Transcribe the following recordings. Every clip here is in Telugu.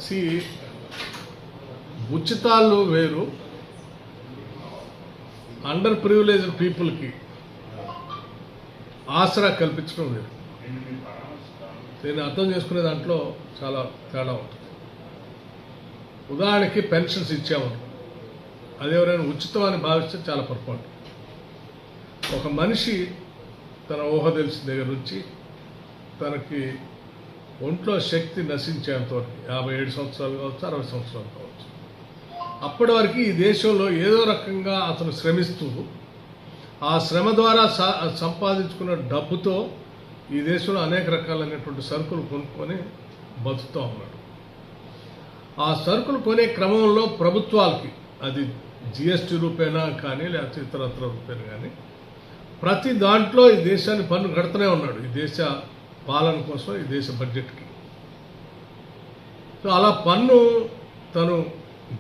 సి ఉచితాలు వేరు, అండర్ ప్రివిలేజ్డ్ పీపుల్కి ఆసరా కల్పించడం వేరు. దీన్ని అర్థం చేసుకునే దాంట్లో చాలా తేడా ఉంటుంది. ఉదాహరణకి పెన్షన్స్ ఇచ్చేవారు, అది ఎవరైనా ఉచితం అని భావిస్తే చాలా పొరపాటు. ఒక మనిషి తన ఊహ తెలిసిన దగ్గర నుంచి తనకి ఒంట్లో శక్తి నశించేంత వరకు 57 సంవత్సరాలు కావచ్చు, 60 సంవత్సరాలు కావచ్చు, అప్పటి వరకు ఈ దేశంలో ఏదో రకంగా అతను శ్రమిస్తూ ఆ శ్రమ ద్వారా సంపాదించుకున్న డబ్బుతో ఈ దేశంలో అనేక రకాలైనటువంటి సరుకులు కొనుక్కొని బతుకుతూ ఉన్నాడు. ఆ సరుకులు కొనే క్రమంలో ప్రభుత్వాలకి, అది జిఎస్టీ రూపేనా కానీ లేకపోతే ఇతరత్ర రూపేనా కానీ, ప్రతి దాంట్లో ఈ దేశాన్ని పన్ను కడుతూనే ఉన్నాడు, ఈ దేశ పాలన కోసం, ఈ దేశ బడ్జెట్కి. సో అలా పన్ను తను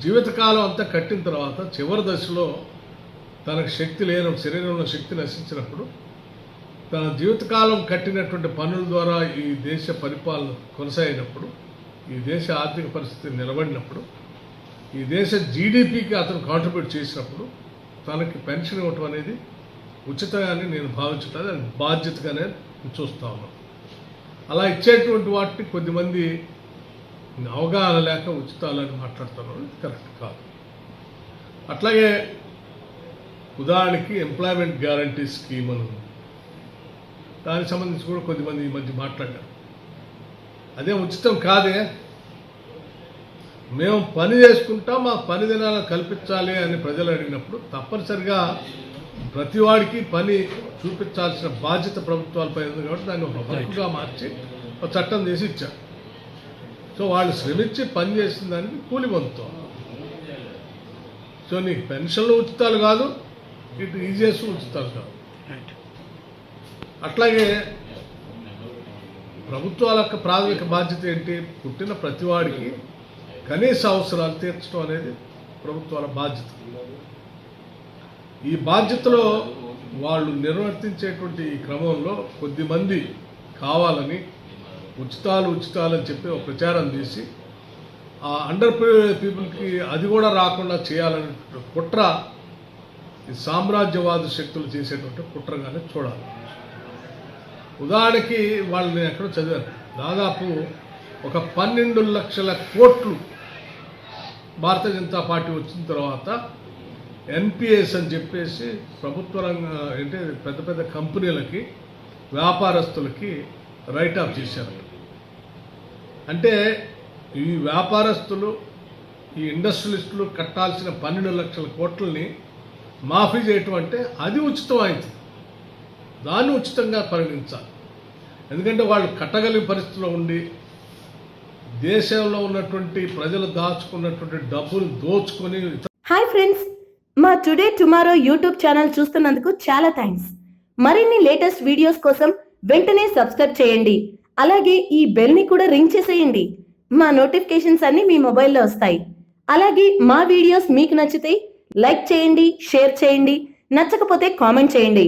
జీవితకాలం అంతా కట్టిన తర్వాత చివరి దశలో తనకు శక్తి లేనప్పుడు, శరీరంలో శక్తి నశించినప్పుడు, తన జీవితకాలం కట్టినటువంటి పన్నుల ద్వారా ఈ దేశ పరిపాలన కొనసాగినప్పుడు, ఈ దేశ ఆర్థిక పరిస్థితి నిలబడినప్పుడు, ఈ దేశ జీడిపికి అతను కాంట్రిబ్యూట్ చేసినప్పుడు తనకి పెన్షన్ ఇవ్వటం అనేది ఉచితంగానే నేను భావించట్లేదు, అది బాధ్యతగానే చూస్తా ఉన్నాను. అలా ఇచ్చేటువంటి వాటిని కొద్దిమంది అవగాహన లేక ఉచితాలని మాట్లాడుతున్నారు, కరెక్ట్ కాదు. అట్లాగే ఉదాహరణకి ఎంప్లాయ్మెంట్ గ్యారంటీ స్కీమ్ అని ఉంది, దానికి సంబంధించి కూడా కొద్దిమంది ఈ మధ్య మాట్లాడారు. అదే ఉచితం కాదే, మేము పని చేసుకుంటాం, మా పని దినాలు కల్పించాలి అని ప్రజలు అడిగినప్పుడు తప్పనిసరిగా ప్రతి వాడికి పని చూపించాల్సిన బాధ్యత ప్రభుత్వాలపై ఉంది కాబట్టి దాన్ని ఒక హక్కుగా మార్చి ఒక చట్టం చేసి ఇచ్చారు. సో వాళ్ళు శ్రమించి పని చేసిన దానికి కూలి పొందుతాం. సో నీకు పెన్షన్లు ఉచితాలు కాదు, ఇటు ఈజీఎస్ ఉచితాలు కాదు. అట్లాగే ప్రభుత్వాల యొక్క ప్రాథమిక బాధ్యత ఏంటి? పుట్టిన ప్రతివాడికి కనీస అవసరాలు తీర్చడం అనేది ప్రభుత్వాల బాధ్యత. ఈ బాధ్యతలో వాళ్ళు నిర్వర్తించేటువంటి ఈ క్రమంలో కొద్దిమంది కావాలని ఉచితాలు అని చెప్పి ఒక ప్రచారం చేసి ఆ అండర్ ప్రివిలేజ్డ్ పీపుల్కి అది కూడా రాకుండా చేయాలని కుట్ర, ఈ సామ్రాజ్యవాద శక్తులు చేసేటువంటి కుట్రగానే చూడాలి. ఉదాహరణకి వాళ్ళు నేను ఎక్కడో చదివాను, దాదాపు ఒక 12 లక్షల కోట్లు భారతీయ జనతా పార్టీ వచ్చిన తర్వాత ఎన్పిఎస్ అని చెప్పేసి ప్రభుత్వ రంగ అంటే పెద్ద పెద్ద కంపెనీలకి, వ్యాపారస్తులకి రైట్ ఆఫ్ చేశారు. అంటే ఈ వ్యాపారస్తులు, ఈ ఇండస్ట్రియలిస్టులు కట్టాల్సిన 12 లక్షల కోట్లని మాఫీ చేయటం అంటే అది ఉచితం అయింది, దాన్ని ఉచితంగా పరిగణించాలి. ఎందుకంటే వాళ్ళు కట్టగలిగే పరిస్థితిలో ఉండి దేశంలో ఉన్నటువంటి ప్రజలు దాచుకున్నటువంటి డబ్బులు దోచుకొని. హాయ్ ఫ్రెండ్స్, మా టుడే టుమారో యూట్యూబ్ ఛానల్ చూస్తున్నందుకు చాలా థ్యాంక్స్. మరిన్ని లేటెస్ట్ వీడియోస్ కోసం వెంటనే సబ్స్క్రైబ్ చేయండి. అలాగే ఈ బెల్ ని కూడా రింగ్ చేసేయండి. మా నోటిఫికేషన్స్ అన్ని మీ మొబైల్లో వస్తాయి. అలాగే మా వీడియోస్ మీకు నచ్చితే లైక్ చేయండి, షేర్ చేయండి, నచ్చకపోతే కామెంట్ చేయండి.